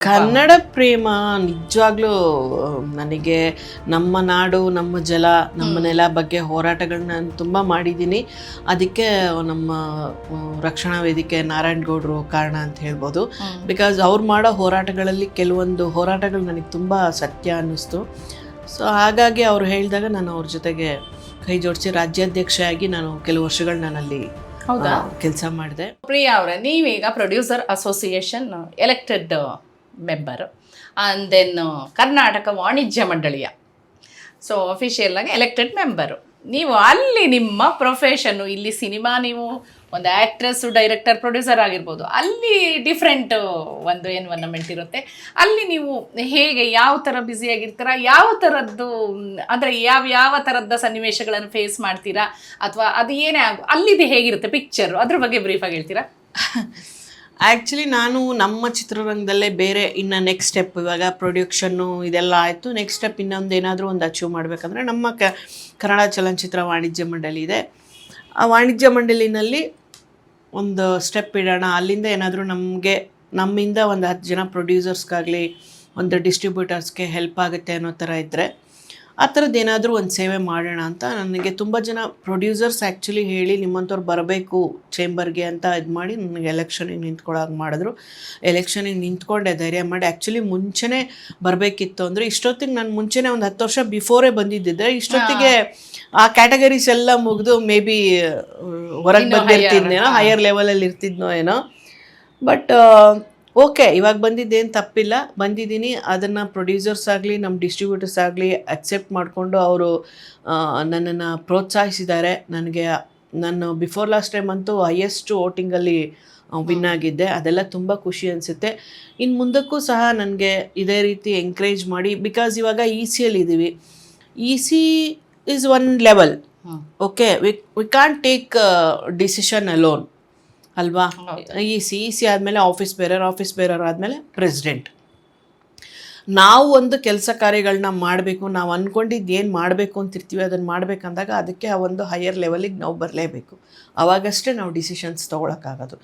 ಕನ್ನಡ ಪ್ರೇಮ ನಿಜವಾಗ್ಲೂ ನನಗೆ ನಮ್ಮ ನಾಡು, ನಮ್ಮ ಜಲ, ನಮ್ಮ ನೆಲ ಬಗ್ಗೆ ಹೋರಾಟಗಳನ್ನ ನಾನು ತುಂಬ ಮಾಡಿದ್ದೀನಿ. ಅದಕ್ಕೆ ನಮ್ಮ ರಕ್ಷಣಾ ವೇದಿಕೆ ನಾರಾಯಣಗೌಡರು ಕಾರಣ ಅಂತ ಹೇಳ್ಬೋದು. ಬಿಕಾಸ್ ಅವ್ರು ಮಾಡೋ ಹೋರಾಟಗಳಲ್ಲಿ ಕೆಲವೊಂದು ಹೋರಾಟಗಳು ನನಗೆ ತುಂಬ ಸತ್ಯ ಅನ್ನಿಸ್ತು. ಸೊ ಹಾಗಾಗಿ ಅವ್ರು ಹೇಳಿದಾಗ ನಾನು ಅವ್ರ ಜೊತೆಗೆ ಕೈ ಜೋಡಿಸಿ ರಾಜ್ಯಾಧ್ಯಕ್ಷೆಯಾಗಿ ನಾನು ಕೆಲವು ವರ್ಷಗಳು ನಾನಲ್ಲಿ ಕೆಲಸ ಮಾಡಿದೆ. ಪ್ರಿಯಾ ಅವರೇ, ನೀವೀಗ producer association elected member and then Karnataka ವಾಣಿಜ್ಯ ಮಂಡಳಿಯ ಅಫಿಷಿಯಲ್ ಆಗಿ ಎಲೆಕ್ಟೆಡ್ ಮೆಂಬರು. ನೀವು ಅಲ್ಲಿ ನಿಮ್ಮ ಪ್ರೊಫೆಷನ್ನು, ಇಲ್ಲಿ ಸಿನಿಮಾ ನೀವು ಒಂದು ಆ್ಯಕ್ಟ್ರೆಸ್ಸು, ಡೈರೆಕ್ಟರ್, ಪ್ರೊಡ್ಯೂಸರ್ ಆಗಿರ್ಬೋದು, ಅಲ್ಲಿ ಡಿಫ್ರೆಂಟ್ ಒಂದು ಎನ್ವೈರನ್ಮೆಂಟ್ ಇರುತ್ತೆ. ಅಲ್ಲಿ ನೀವು ಹೇಗೆ ಯಾವ ಥರ ಬ್ಯುಸಿಯಾಗಿರ್ತೀರಾ, ಯಾವ ಥರದ್ದು ಅಂದರೆ ಯಾವ ಥರದ ಸನ್ನಿವೇಶಗಳನ್ನು ಫೇಸ್ ಮಾಡ್ತೀರಾ, ಅಥವಾ ಅದು ಏನೇ ಅಲ್ಲಿದೆ ಹೇಗಿರುತ್ತೆ ಪಿಕ್ಚರು, ಅದ್ರ ಬಗ್ಗೆ ಬ್ರೀಫಾಗಿ ಹೇಳ್ತೀರಾ? ಆ್ಯಕ್ಚುಲಿ ನಾನು ನಮ್ಮ ಚಿತ್ರರಂಗದಲ್ಲೇ ಬೇರೆ ಇನ್ನು ನೆಕ್ಸ್ಟ್ ಸ್ಟೆಪ್, ಇವಾಗ ಪ್ರೊಡ್ಯೂಕ್ಷನ್ನು ಇದೆಲ್ಲ ಆಯಿತು, ನೆಕ್ಸ್ಟ್ ಸ್ಟೆಪ್ ಇನ್ನೊಂದು ಏನಾದರೂ ಒಂದು ಅಚೀವ್ ಮಾಡಬೇಕಂದ್ರೆ ನಮ್ಮ ಕನ್ನಡ ಚಲನಚಿತ್ರ ವಾಣಿಜ್ಯ ಮಂಡಳಿ ಇದೆ. ಆ ವಾಣಿಜ್ಯ ಮಂಡಳಿನಲ್ಲಿ ಒಂದು ಸ್ಟೆಪ್ ಇಡೋಣ, ಅಲ್ಲಿಂದ ಏನಾದರೂ ನಮ್ಮಿಂದ ಒಂದು 10 ಜನ ಪ್ರೊಡ್ಯೂಸರ್ಸ್ಗಾಗಲಿ ಒಂದು ಡಿಸ್ಟ್ರಿಬ್ಯೂಟರ್ಸ್ಗೆ ಹೆಲ್ಪ್ ಆಗುತ್ತೆ ಅನ್ನೋ ಥರ ಇದ್ದರೆ ಆ ಥರದ್ದು ಏನಾದರೂ ಒಂದು ಸೇವೆ ಮಾಡೋಣ ಅಂತ ನನಗೆ ತುಂಬ ಜನ ಪ್ರೊಡ್ಯೂಸರ್ಸ್ ಆ್ಯಕ್ಚುಲಿ ಹೇಳಿ ನಿಮ್ಮಂಥವ್ರು ಬರಬೇಕು ಚೇಂಬರ್ಗೆ ಅಂತ ಇದು ಮಾಡಿ ನನಗೆ ಎಲೆಕ್ಷನಿಗೆ ನಿಂತ್ಕೊಳ್ಳೋಕೆ ಮಾಡಿದ್ರು. ಎಲೆಕ್ಷನಿಗೆ ನಿಂತ್ಕೊಂಡೆ ಧೈರ್ಯ ಮಾಡಿ. ಆ್ಯಕ್ಚುಲಿ ಮುಂಚೆನೇ ಬರಬೇಕಿತ್ತು ಅಂದರೆ ಇಷ್ಟೊತ್ತಿಗೆ ನಾನು ಮುಂಚೆನೇ ಒಂದು 10 ವರ್ಷ ಬಿಫೋರೇ ಬಂದಿದ್ದಿದ್ರೆ ಇಷ್ಟೊತ್ತಿಗೆ ಆ ಕ್ಯಾಟಗರೀಸ್ ಎಲ್ಲ ಮುಗಿದು ಮೇ ಬಿ ಹೊರಗೆ ಬಂದಿರ್ತಿದ್ನೇನೋ, ಹೈಯರ್ ಲೆವೆಲಲ್ಲಿ ಇರ್ತಿದ್ನೋ ಏನೋ. ಬಟ್ ಓಕೆ, ಇವಾಗ ಬಂದಿದ್ದೇನು ತಪ್ಪಿಲ್ಲ, ಬಂದಿದ್ದೀನಿ. ಅದನ್ನು ಪ್ರೊಡ್ಯೂಸರ್ಸ್ ಆಗಲಿ ನಮ್ಮ ಡಿಸ್ಟ್ರಿಬ್ಯೂಟರ್ಸ್ ಆಗಲಿ ಅಕ್ಸೆಪ್ಟ್ ಮಾಡಿಕೊಂಡು ಅವರು ನನ್ನನ್ನು ಪ್ರೋತ್ಸಾಹಿಸಿದ್ದಾರೆ. ನಾನು ಬಿಫೋರ್ ಲಾಸ್ಟ್ ಟೈಮ್ ಅಂತೂ ಹೈಯೆಸ್ಟ್ ವೋಟಿಂಗಲ್ಲಿ ವಿನ್ ಆಗಿದ್ದೆ. ಅದೆಲ್ಲ ತುಂಬ ಖುಷಿ ಅನಿಸುತ್ತೆ. ಇನ್ನು ಮುಂದಕ್ಕೂ ಸಹ ನನಗೆ ಇದೇ ರೀತಿ ಎಂಕರೇಜ್ ಮಾಡಿ, ಬಿಕಾಸ್ ಇವಾಗ ಯಲ್ಲಿ ಇದ್ದೀವಿ. C is one level, okay, we can't take decision alone ಅಲ್ವಾ. ಸಿ ಆದಮೇಲೆ ಆಫೀಸ್ ಬೇರರ್ ಆದಮೇಲೆ ಪ್ರೆಸಿಡೆಂಟ್. ನಾವು ಒಂದು ಕೆಲಸ ಕಾರ್ಯಗಳನ್ನ ಮಾಡಬೇಕು, ನಾವು ಅಂದ್ಕೊಂಡಿದ್ದು ಏನು ಮಾಡಬೇಕು ಅಂತಿರ್ತೀವಿ ಅದನ್ನು ಮಾಡಬೇಕಂದಾಗ ಅದಕ್ಕೆ ಆ ಒಂದು ಹೈಯರ್ ಲೆವೆಲಿಗೆ ನಾವು ಬರಲೇಬೇಕು. ಆವಾಗಷ್ಟೇ ನಾವು ಡಿಸಿಷನ್ಸ್ ತೊಗೊಳಕ್ಕಾಗೋದು.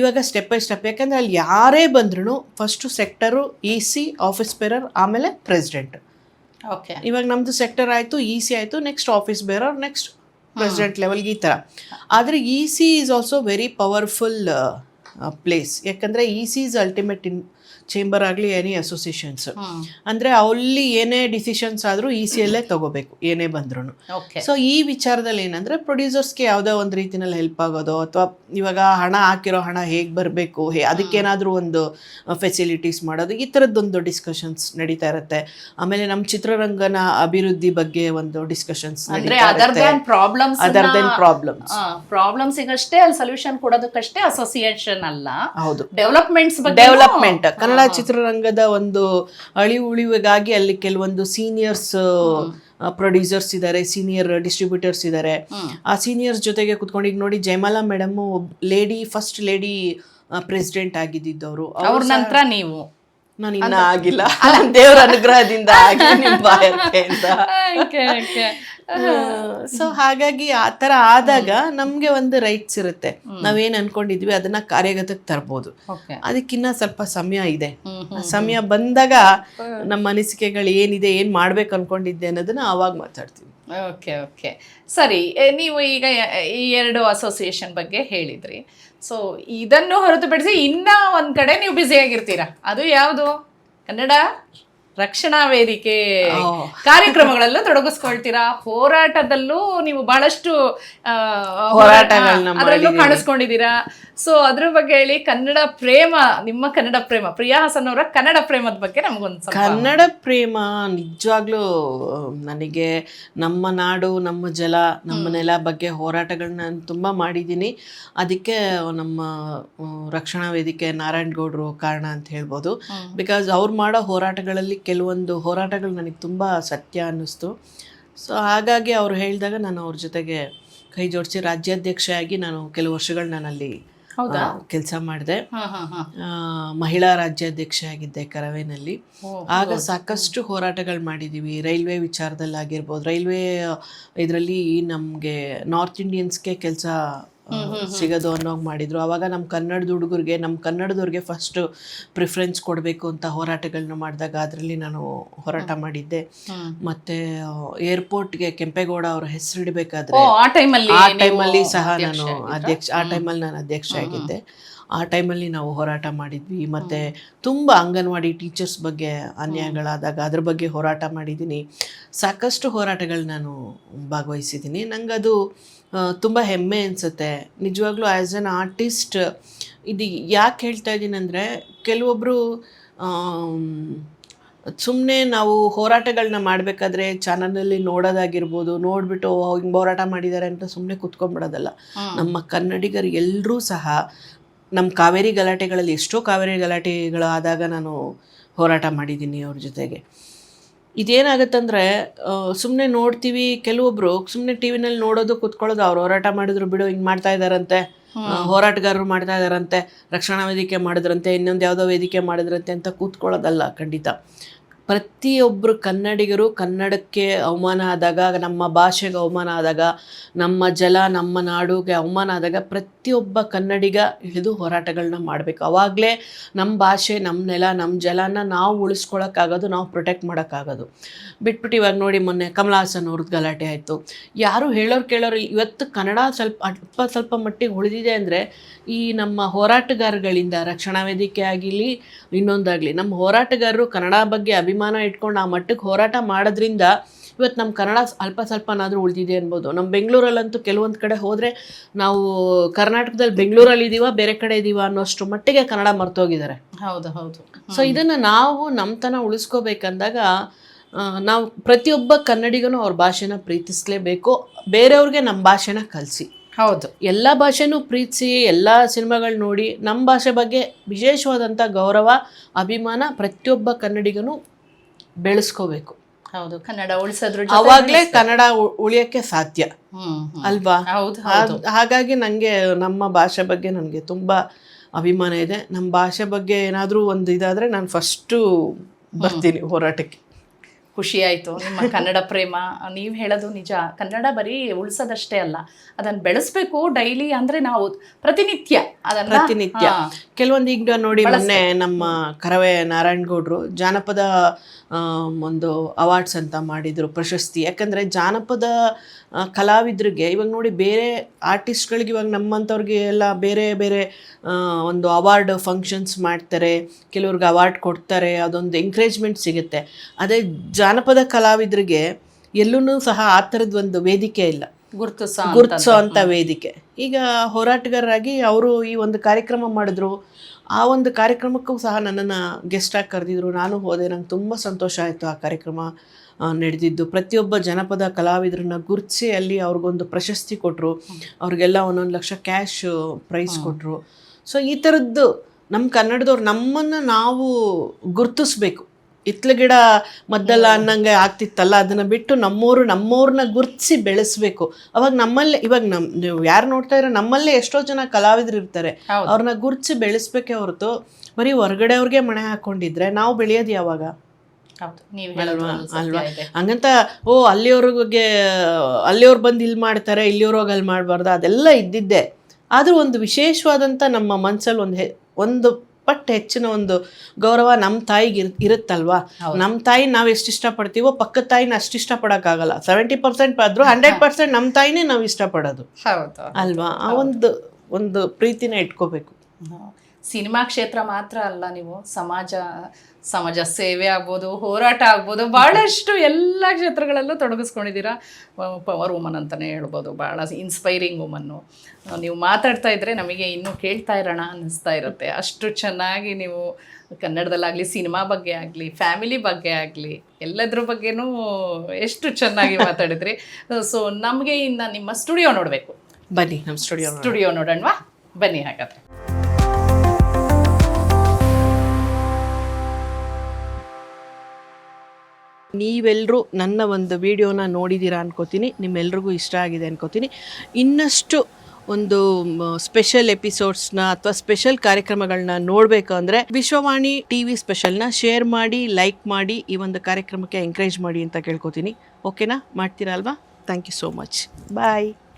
ಇವಾಗ ಸ್ಟೆಪ್ ಬೈ ಸ್ಟೆಪ್, ಯಾಕಂದರೆ ಅಲ್ಲಿ ಯಾರೇ ಬಂದ್ರೂ first sector C, office bearer, ಆಮೇಲೆ ಪ್ರೆಸಿಡೆಂಟ್. ಓಕೆ, ಇವಾಗ ನಮ್ಮದು ಸೆಕ್ಟರ್ ಆಯಿತು, ಸಿ ಆಯಿತು, next office bearer, next president ಲೆವೆಲ್ಗೆ ಈ ಥರ. ಆದರೆ C is also very powerful place. ಯಾಕಂದರೆ C is ultimate in chamber ಆಗಲಿ ಎನಿ ಅಸೋಸಿಯೇಷನ್ಸ್. ಅಂದರೆ ಅಲ್ಲಿ ಏನೇ ಡಿಸಿಷನ್ಸ್ ಆದರೂ ಸಿಯಲ್ಲೇ ತೊಗೋಬೇಕು ಏನೇ ಬಂದ್ರೂ. ಸೊ ಈ ವಿಚಾರದಲ್ಲಿ ಏನಂದರೆ ಪ್ರೊಡ್ಯೂಸರ್ಸ್ಗೆ ಯಾವುದೋ ಒಂದು ರೀತಿಯಲ್ಲಿ ಹೆಲ್ಪ್ ಆಗೋದು, ಅಥವಾ ಇವಾಗ ಹಣ ಹಾಕಿರೋ ಹಣ ಹೇಗೆ ಬರಬೇಕು, ಅದಕ್ಕೇನಾದರೂ ಒಂದು ಫೆಸಿಲಿಟೀಸ್ ಮಾಡೋದು, ಈ ಥರದ್ದೊಂದು ಡಿಸ್ಕಷನ್ಸ್ ನಡೀತಾ ಇರುತ್ತೆ. ಆಮೇಲೆ ನಮ್ಮ ಚಿತ್ರರಂಗನ ಅಭಿವೃದ್ಧಿ ಬಗ್ಗೆ ಒಂದು ಡಿಸ್ಕಷನ್ಸ್ ಅದರ್ ದೆನ್ ಪ್ರಾಬ್ಲಮ್ಸ್ಗಷ್ಟೇ ಅಲ್ಲಿ ಸೊಲ್ಯೂಷನ್ ಕೊಡೋದಕ್ಕಷ್ಟೇ ಅಸೋಸಿಯೇಷನ್ ಅಲ್ಲ. ಹೌದು, ಡೆವಲಪ್ಮೆಂಟ್ ಕನ್ನಡ ಚಿತ್ರರಂಗದ ಒಂದು ಉಳಿವಿಗಾಗಿ ಅಲ್ಲಿ ಕೆಲವೊಂದು ಸೀನಿಯರ್ಸ್ ಪ್ರೊಡ್ಯೂಸರ್ಸ್ ಇದ್ದಾರೆ, ಸೀನಿಯರ್ ಡಿಸ್ಟ್ರಿಬ್ಯೂಟರ್ಸ್ ಇದ್ದಾರೆ. ಆ ಸೀನಿಯರ್ಸ್ ಜೊತೆಗೆ ಕುತ್ಕೊಂಡು, ಈಗ ನೋಡಿ Jayamala madam first lady president ಆಗಿದ್ದವರು. ಅವ್ರ ನಂತರ ನೀವು, ನಾನು ಇನ್ನೂ ಆಗಿಲ್ಲ, ದೇವರ ಅನುಗ್ರಹದಿಂದ ಆಗಿ ನಿಮ್ಮ ಬಾಯರ್ಕೆಯಿಂದ. ಸೊ ಹಾಗಾಗಿ ಆ ಥರ ಆದಾಗ ನಮಗೆ ಒಂದು ರೈಟ್ಸ್ ಇರುತ್ತೆ. ನಾವೇನು ಅನ್ಕೊಂಡಿದ್ವಿ ಅದನ್ನ ಕಾರ್ಯಗತಕ್ಕೆ ತರ್ಬೋದು. ಅದಕ್ಕಿನ್ನ ಸ್ವಲ್ಪ ಸಮಯ ಇದೆ. ಸಮಯ ಬಂದಾಗ ನಮ್ಮ ಅನಿಸಿಕೆಗಳು ಏನಿದೆ, ಏನು ಮಾಡ್ಬೇಕು ಅನ್ಕೊಂಡಿದ್ದೆ ಅನ್ನೋದನ್ನ ಆವಾಗ ಮಾತಾಡ್ತೀವಿ. ಓಕೆ, ಸರಿ. ನೀವು ಈಗ ಈ 2 ಅಸೋಸಿಯೇಷನ್ ಬಗ್ಗೆ ಹೇಳಿದ್ರಿ. ಸೊ ಇದನ್ನು ಹೊರತುಪಡಿಸಿ ಇನ್ನ ಒಂದ್ ಕಡೆ ನೀವು ಬ್ಯುಸಿಯಾಗಿರ್ತೀರಾ. ಅದು ಯಾವುದು? ಕನ್ನಡ ರಕ್ಷಣಾ ವೇದಿಕೆ ಕಾರ್ಯಕ್ರಮಗಳಲ್ಲೂ ತೊಡಗಿಸ್ಕೊಳ್ತೀರಾ. ಹೋರಾಟದಲ್ಲೂ ನೀವು ಬಹಳಷ್ಟು ಅದರಲ್ಲೂ ಕಾಣಿಸ್ಕೊಂಡಿದ್ದೀರಾ. ಸೊ ಅದ್ರ ಬಗ್ಗೆ ಹೇಳಿ. ಕನ್ನಡ ಪ್ರೇಮ, ನಿಮ್ಮ ಕನ್ನಡ ಪ್ರೇಮ, ಪ್ರಿಯಾ ಹಾಸನ್ ಅವರ ಕನ್ನಡ ಪ್ರೇಮದ ಬಗ್ಗೆ ನಮಗೊಂದು. ಕನ್ನಡ ಪ್ರೇಮ ನಿಜವಾಗ್ಲೂ ನನಗೆ ನಮ್ಮ ನಾಡು, ನಮ್ಮ ಜಲ, ನಮ್ಮ ನೆಲ ಬಗ್ಗೆ ಹೋರಾಟಗಳನ್ನ ನಾನು ತುಂಬ ಮಾಡಿದ್ದೀನಿ. ಅದಕ್ಕೆ ನಮ್ಮ ರಕ್ಷಣಾ ವೇದಿಕೆ ನಾರಾಯಣಗೌಡರು ಕಾರಣ ಅಂತ ಹೇಳ್ಬೋದು. ಬಿಕಾಸ್ ಅವ್ರು ಮಾಡೋ ಹೋರಾಟಗಳಲ್ಲಿ ಕೆಲವೊಂದು ಹೋರಾಟಗಳು ನನಗೆ ತುಂಬ ಸತ್ಯ ಅನ್ನಿಸ್ತು. ಸೊ ಹಾಗಾಗಿ ಅವ್ರು ಹೇಳಿದಾಗ ನಾನು ಅವ್ರ ಜೊತೆಗೆ ಕೈ ಜೋಡಿಸಿ ರಾಜ್ಯಾಧ್ಯಕ್ಷೆಯಾಗಿ ನಾನು ಕೆಲವು ವರ್ಷಗಳು ನಾನಲ್ಲಿ ಕೆಲಸ ಮಾಡಿದೆ. ಮಹಿಳಾ ರಾಜ್ಯಾಧ್ಯಕ್ಷೆ ಆಗಿದ್ದೆ ಕರವೇನಲ್ಲಿ. ಆಗ ಸಾಕಷ್ಟು ಹೋರಾಟಗಳು ಮಾಡಿದ್ದೀವಿ. ರೈಲ್ವೆ ವಿಚಾರದಲ್ಲಿ ಆಗಿರ್ಬೋದು, ರೈಲ್ವೆ ಇದರಲ್ಲಿ ನಮಗೆ ನಾರ್ತ್ ಇಂಡಿಯನ್ಸ್ಗೆ ಕೆಲಸ ಸಿಗೋದು ಅನ್ನೋಂಗೆ ಮಾಡಿದರು. ಆವಾಗ ನಮ್ಮ ಕನ್ನಡದ ಹುಡುಗರಿಗೆ, ನಮ್ಮ ಕನ್ನಡದವ್ರಿಗೆ ಫಸ್ಟ್ ಪ್ರಿಫರೆನ್ಸ್ ಕೊಡಬೇಕು ಅಂತ ಹೋರಾಟಗಳನ್ನ ಮಾಡಿದಾಗ ಅದರಲ್ಲಿ ನಾನು ಹೋರಾಟ ಮಾಡಿದ್ದೆ. ಮತ್ತು ಏರ್ಪೋರ್ಟ್ಗೆ ಕೆಂಪೇಗೌಡ ಅವರ ಹೆಸರಿಡಬೇಕಾದ್ರೆ ಆ ಟೈಮಲ್ಲಿ ಸಹ ನಾನು ಅಧ್ಯಕ್ಷ ಆಗಿದ್ದೆ. ಆ ಟೈಮಲ್ಲಿ ನಾವು ಹೋರಾಟ ಮಾಡಿದ್ವಿ. ಮತ್ತು ತುಂಬ ಅಂಗನವಾಡಿ ಟೀಚರ್ಸ್ ಬಗ್ಗೆ ಅನ್ಯಾಯಗಳಾದಾಗ ಅದ್ರ ಬಗ್ಗೆ ಹೋರಾಟ ಮಾಡಿದ್ದೀನಿ. ಸಾಕಷ್ಟು ಹೋರಾಟಗಳು ನಾನು ಭಾಗವಹಿಸಿದ್ದೀನಿ. ನನಗದು ತುಂಬ ಹೆಮ್ಮೆ ಅನಿಸುತ್ತೆ ನಿಜವಾಗ್ಲೂ. ಆ್ಯಸ್ ಎನ್ ಆರ್ಟಿಸ್ಟ್ ಇದು ಯಾಕೆ ಹೇಳ್ತಾ ಇದ್ದೀನಿ ಅಂದರೆ, ಕೆಲವೊಬ್ಬರು ಸುಮ್ಮನೆ ನಾವು ಹೋರಾಟಗಳನ್ನ ಮಾಡಬೇಕಾದ್ರೆ ಚಾನಲಲ್ಲಿ ನೋಡೋದಾಗಿರ್ಬೋದು, ನೋಡಿಬಿಟ್ಟು ಹಿಂಗೆ ಹೋರಾಟ ಮಾಡಿದ್ದಾರೆ ಅಂತ ಸುಮ್ಮನೆ ಕೂತ್ಕೊಂಡ್ಬಿಡೋದಲ್ಲ. ನಮ್ಮ ಕನ್ನಡಿಗರು ಎಲ್ಲರೂ ಸಹ ನಮ್ಮ ಕಾವೇರಿ ಗಲಾಟೆಗಳಲ್ಲಿ ಎಷ್ಟೋ ಕಾವೇರಿ ಗಲಾಟೆಗಳು ಆದಾಗ ನಾನು ಹೋರಾಟ ಮಾಡಿದ್ದೀನಿ ಅವ್ರ ಜೊತೆಗೆ. ಇದೇನಾಗುತ್ತಂದರೆ ಸುಮ್ಮನೆ ನೋಡ್ತೀವಿ, ಕೆಲವೊಬ್ಬರು ಸುಮ್ಮನೆ ಟಿ ವಿನಲ್ಲಿ ನೋಡೋದು ಕೂತ್ಕೊಳ್ಳೋದು, ಅವ್ರು ಹೋರಾಟ ಮಾಡಿದ್ರು ಬಿಡು, ಹಿಂಗೆ ಮಾಡ್ತಾ ಇದ್ದಾರಂತೆ, ಹೋರಾಟಗಾರರು ಮಾಡ್ತಾ ಇದ್ದಾರಂತೆ, ರಕ್ಷಣಾ ವೇದಿಕೆ ಮಾಡಿದ್ರಂತೆ, ಇನ್ನೊಂದು ಯಾವುದೋ ವೇದಿಕೆ ಮಾಡಿದ್ರಂತೆ ಅಂತ ಕೂತ್ಕೊಳ್ಳೋದಲ್ಲ. ಖಂಡಿತ ಪ್ರತಿಯೊಬ್ಬರು ಕನ್ನಡಿಗರು ಕನ್ನಡಕ್ಕೆ ಅವಮಾನ ಆದಾಗ, ನಮ್ಮ ಭಾಷೆಗೆ ಅವಮಾನ ಆದಾಗ, ನಮ್ಮ ಜಲ ನಮ್ಮ ನಾಡುಗೆ ಅವಮಾನ ಆದಾಗ ಪ್ರತಿಯೊಬ್ಬ ಕನ್ನಡಿಗ ಹಿಡಿದು ಹೋರಾಟಗಳನ್ನ ಮಾಡಬೇಕು. ಆವಾಗಲೇ ನಮ್ಮ ಭಾಷೆ, ನಮ್ಮ ನೆಲ, ನಮ್ಮ ಜಲನ ನಾವು ಉಳಿಸ್ಕೊಳ್ಳೋಕ್ಕಾಗೋದು, ನಾವು ಪ್ರೊಟೆಕ್ಟ್ ಮಾಡೋಕ್ಕಾಗೋದು. ಬಿಟ್ಬಿಟ್ಟು ಇವಾಗ ನೋಡಿ, ಮೊನ್ನೆ ಕಮಲ್ ಹಾಸನ್ ಅವ್ರದ್ದು ಗಲಾಟೆ ಆಯಿತು. ಯಾರು ಕೇಳೋರು ಇವತ್ತು ಕನ್ನಡ ಸ್ವಲ್ಪ ಮಟ್ಟಿಗೆ ಉಳಿದಿದೆ ಅಂದರೆ ಈ ನಮ್ಮ ಹೋರಾಟಗಾರಗಳಿಂದ, ರಕ್ಷಣಾ ವೇದಿಕೆ ಆಗಿರಲಿ ಇನ್ನೊಂದಾಗಲಿ, ನಮ್ಮ ಹೋರಾಟಗಾರರು ಕನ್ನಡ ಬಗ್ಗೆ ಅಭಿಮಾನ ಇಟ್ಕೊಂಡು ಆ ಮಟ್ಟಕ್ಕೆ ಹೋರಾಟ ಮಾಡೋದ್ರಿಂದ ಇವತ್ತು ನಮ್ಮ ಕನ್ನಡ ಸ್ವಲ್ಪನಾದರೂ ಉಳಿದಿದೆ ಅನ್ಬೋದು. ನಮ್ಮ ಬೆಂಗಳೂರಲ್ಲಂತೂ ಕೆಲವೊಂದು ಕಡೆ ಹೋದರೆ ನಾವು ಕರ್ನಾಟಕದಲ್ಲಿ ಬೆಂಗಳೂರಲ್ಲಿ ಇದ್ದೀವ, ಬೇರೆ ಕಡೆ ಇದ್ದೀವ ಅನ್ನೋಷ್ಟು ಮಟ್ಟಿಗೆ ಕನ್ನಡ ಮರ್ತೋಗಿದ್ದಾರೆ. ಹೌದು. ಸೊ ಇದನ್ನು ನಾವು ನಮ್ಮತನ ಉಳಿಸ್ಕೋಬೇಕಂದಾಗ ನಾವು ಪ್ರತಿಯೊಬ್ಬ ಕನ್ನಡಿಗನೂ ಅವ್ರ ಭಾಷೆನ ಪ್ರೀತಿಸಲೇಬೇಕು. ಬೇರೆಯವ್ರಿಗೆ ನಮ್ಮ ಭಾಷೆನ ಕಲಿಸಿ. ಹೌದು, ಎಲ್ಲ ಭಾಷೆನೂ ಪ್ರೀತಿಸಿ, ಎಲ್ಲ ಸಿನಿಮಾಗಳು ನೋಡಿ, ನಮ್ಮ ಭಾಷೆ ಬಗ್ಗೆ ವಿಶೇಷವಾದಂಥ ಗೌರವ, ಅಭಿಮಾನ ಪ್ರತಿಯೊಬ್ಬ ಕನ್ನಡಿಗನೂ ಬೆಳೆಸ್ಕೋಬೇಕು. ಹೌದು, ಕನ್ನಡ ಉಳಿಸೋದ್ರ ಅವಾಗಲೇ ಕನ್ನಡ ಉಳಿಯೋಕ್ಕೆ ಸಾಧ್ಯ ಅಲ್ವಾ? ಹೌದು. ಹಾಗಾಗಿ ನನಗೆ ನಮ್ಮ ಭಾಷೆ ಬಗ್ಗೆ ನನಗೆ ತುಂಬ ಅಭಿಮಾನ ಇದೆ. ನಮ್ಮ ಭಾಷೆ ಬಗ್ಗೆ ಏನಾದರೂ ಒಂದು ಇದಾದರೆ ನಾನು ಫಸ್ಟು ಬರ್ತೀನಿ ಹೋರಾಟಕ್ಕೆ. ಖುಷಿ ಆಯಿತು ನಿಮ್ಮ ಕನ್ನಡ ಪ್ರೇಮ. ನೀವು ಹೇಳೋದು ನಿಜ. ಕನ್ನಡ ಬರೀ ಉಳಿಸೋದಷ್ಟೇ ಅಲ್ಲ, ಅದನ್ನು ಬೆಳೆಸ್ಬೇಕು ಡೈಲಿ. ಅಂದರೆ ನಾವು ಪ್ರತಿನಿತ್ಯ ಕೆಲವೊಂದು ಈಗ ನೋಡಿ, ಮೊನ್ನೆ ನಮ್ಮ ಕರವೇ ನಾರಾಯಣಗೌಡರು ಜಾನಪದ ಒಂದು ಅವಾರ್ಡ್ಸ್ ಅಂತ ಮಾಡಿದರು, ಪ್ರಶಸ್ತಿ. ಯಾಕಂದರೆ ಜಾನಪದ ಕಲಾವಿದರಿಗೆ ಇವಾಗ ನೋಡಿ, ಬೇರೆ ಆರ್ಟಿಸ್ಟ್ಗಳಿಗೆ ಇವಾಗ ನಮ್ಮಂಥವ್ರಿಗೆ ಎಲ್ಲ ಬೇರೆ ಬೇರೆ ಒಂದು ಅವಾರ್ಡ್ ಫಂಕ್ಷನ್ಸ್ ಮಾಡ್ತಾರೆ, ಕೆಲವ್ರಿಗೆ ಅವಾರ್ಡ್ ಕೊಡ್ತಾರೆ, ಅದೊಂದು ಎಂಕರೇಜ್ಮೆಂಟ್ ಸಿಗುತ್ತೆ. ಅದೇ ಜಾನಪದ ಕಲಾವಿದರಿಗೆ ಎಲ್ಲೂ ಸಹ ಆ ಥರದ್ದು ಒಂದು ವೇದಿಕೆ ಇಲ್ಲ, ಗುರುತಿಸೋ ಅಂಥ ವೇದಿಕೆ. ಈಗ ಹೋರಾಟಗಾರರಾಗಿ ಅವರು ಈ ಒಂದು ಕಾರ್ಯಕ್ರಮ ಮಾಡಿದ್ರು. ಆ ಒಂದು ಕಾರ್ಯಕ್ರಮಕ್ಕೂ ಸಹ ನನ್ನನ್ನು ಗೆಸ್ಟಾಗಿ ಕರೆದಿದ್ರು. ನಾನು ಹೋದೆ. ನಂಗೆ ತುಂಬ ಸಂತೋಷ ಆಯಿತು ಆ ಕಾರ್ಯಕ್ರಮ ನಡೆದಿದ್ದು. ಪ್ರತಿಯೊಬ್ಬ ಜನಪದ ಕಲಾವಿದರನ್ನ ಗುರುತಿಸಿ ಅಲ್ಲಿ ಅವ್ರಿಗೊಂದು ಪ್ರಶಸ್ತಿ ಕೊಟ್ಟರು. ಅವ್ರಿಗೆಲ್ಲ 1 ಲಕ್ಷ ಕ್ಯಾಶ್ ಪ್ರೈಸ್ ಕೊಟ್ಟರು. ಸೊ ಈ ಥರದ್ದು ನಮ್ಮ ಕನ್ನಡದವ್ರು ನಮ್ಮನ್ನು ನಾವು ಗುರುತಿಸ್ಬೇಕು. ಇತ್ಲ ಗಿಡ ಮದ್ದಲ್ಲ ಅನ್ನಂಗೆ ಆಗ್ತಿತ್ತಲ್ಲ, ಅದನ್ನು ಬಿಟ್ಟು ನಮ್ಮವ್ರನ್ನ ಗುರುತಿಸಿ ಬೆಳೆಸಬೇಕು. ಅವಾಗ ನಮ್ಮಲ್ಲೇ, ಇವಾಗ ನೀವು ಯಾರು ನೋಡ್ತಾ ಇರೋ ನಮ್ಮಲ್ಲೇ ಎಷ್ಟೋ ಜನ ಕಲಾವಿದರು ಇರ್ತಾರೆ, ಅವ್ರನ್ನ ಗುರುತಿಸಿ ಬೆಳೆಸ್ಬೇಕೇ ಹೊರತು ಬರೀ ಹೊರಗಡೆ ಅವ್ರಿಗೆ ಮಣೆ ಹಾಕ್ಕೊಂಡಿದ್ರೆ ನಾವು ಬೆಳೆಯೋದು ಯಾವಾಗ? ಅಲ್ವಾ? ಹಂಗಂತ ಅಲ್ಲಿಯವ್ರು ಬಂದು ಇಲ್ಲಿ ಮಾಡ್ತಾರೆ, ಇಲ್ಲಿಯವ್ರು ಹೋಗಿ ಅಲ್ಲಿ ಮಾಡಬಾರ್ದು, ಅದೆಲ್ಲ ಇದ್ದಿದ್ದೆ. ಆದರೂ ಒಂದು ವಿಶೇಷವಾದಂಥ ನಮ್ಮ ಮನಸ್ಸಲ್ಲಿ ಒಂದು ಪಟ್ಟು ಹೆಚ್ಚಿನ ಒಂದು ಗೌರವ ನಮ್ಮ ತಾಯಿಗೆ ಇರುತ್ತಲ್ವಾ? ನಮ್ಮ ತಾಯಿ ನಾವು ಎಷ್ಟು ಇಷ್ಟಪಡ್ತೀವೋ ಪಕ್ಕದ ತಾಯಿನ ಅಷ್ಟು ಇಷ್ಟಪಡೋಕ್ಕಾಗಲ್ಲ. 70% ಆದರೂ 100% ನಮ್ಮ ತಾಯಿನೇ ನಾವು ಇಷ್ಟಪಡೋದು ಅಲ್ವಾ? ಆ ಒಂದು ಪ್ರೀತಿನ ಇಟ್ಕೋಬೇಕು. ಸಿನಿಮಾ ಕ್ಷೇತ್ರ ಮಾತ್ರ ಅಲ್ಲ, ನೀವು ಸಮಾಜ ಸೇವೆ ಆಗ್ಬೋದು, ಹೋರಾಟ ಆಗ್ಬೋದು, ಭಾಳಷ್ಟು ಎಲ್ಲ ಕ್ಷೇತ್ರಗಳಲ್ಲೂ ತೊಡಗಿಸ್ಕೊಂಡಿದ್ದೀರಾ. ಪವರ್ ವುಮನ್ ಅಂತಲೇ ಹೇಳ್ಬೋದು. ಭಾಳ ಇನ್ಸ್ಪೈರಿಂಗ್ ವುಮನ್ನು. ನೀವು ಮಾತಾಡ್ತಾ ಇದ್ದರೆ ನಮಗೆ ಇನ್ನೂ ಕೇಳ್ತಾ ಇರೋಣ ಅನ್ನಿಸ್ತಾ ಇರುತ್ತೆ. ಅಷ್ಟು ಚೆನ್ನಾಗಿ ನೀವು ಕನ್ನಡದಲ್ಲಾಗಲಿ, ಸಿನಿಮಾ ಬಗ್ಗೆ ಆಗಲಿ, ಫ್ಯಾಮಿಲಿ ಬಗ್ಗೆ ಆಗಲಿ, ಎಲ್ಲದ್ರ ಬಗ್ಗೆನೂ ಎಷ್ಟು ಚೆನ್ನಾಗಿ ಮಾತಾಡಿದ್ರಿ. ಸೊ ನಮಗೆ ಇನ್ನು ನಿಮ್ಮ ಸ್ಟುಡಿಯೋ ನೋಡಬೇಕು. ಬನ್ನಿ, ನಮ್ಮ ಸ್ಟುಡಿಯೋ ನೋಡೋಣವಾ? ಬನ್ನಿ ಹಾಗಾದರೆ. ನೀವೆಲ್ಲರೂ ನನ್ನ ಒಂದು ವಿಡಿಯೋನ ನೋಡಿದ್ದೀರಾ ಅನ್ಕೋತೀನಿ. ನಿಮ್ಮೆಲ್ರಿಗೂ ಇಷ್ಟ ಆಗಿದೆ ಅನ್ಕೋತೀನಿ. ಇನ್ನಷ್ಟು ಒಂದು ಸ್ಪೆಷಲ್ ಎಪಿಸೋಡ್ಸ್ನ ಅಥವಾ ಸ್ಪೆಷಲ್ ಕಾರ್ಯಕ್ರಮಗಳನ್ನ ನೋಡಬೇಕು ಅಂದರೆ ವಿಶ್ವವಾಣಿ TV ಸ್ಪೆಷಲ್ನ ಶೇರ್ ಮಾಡಿ, ಲೈಕ್ ಮಾಡಿ, ಈ ಒಂದು ಕಾರ್ಯಕ್ರಮಕ್ಕೆ ಎಂಕರೇಜ್ ಮಾಡಿ ಅಂತ ಕೇಳ್ಕೊತೀನಿ. ಓಕೆನಾ? ಮಾಡ್ತೀರಾ ಅಲ್ವಾ? Thank you so much. Bye.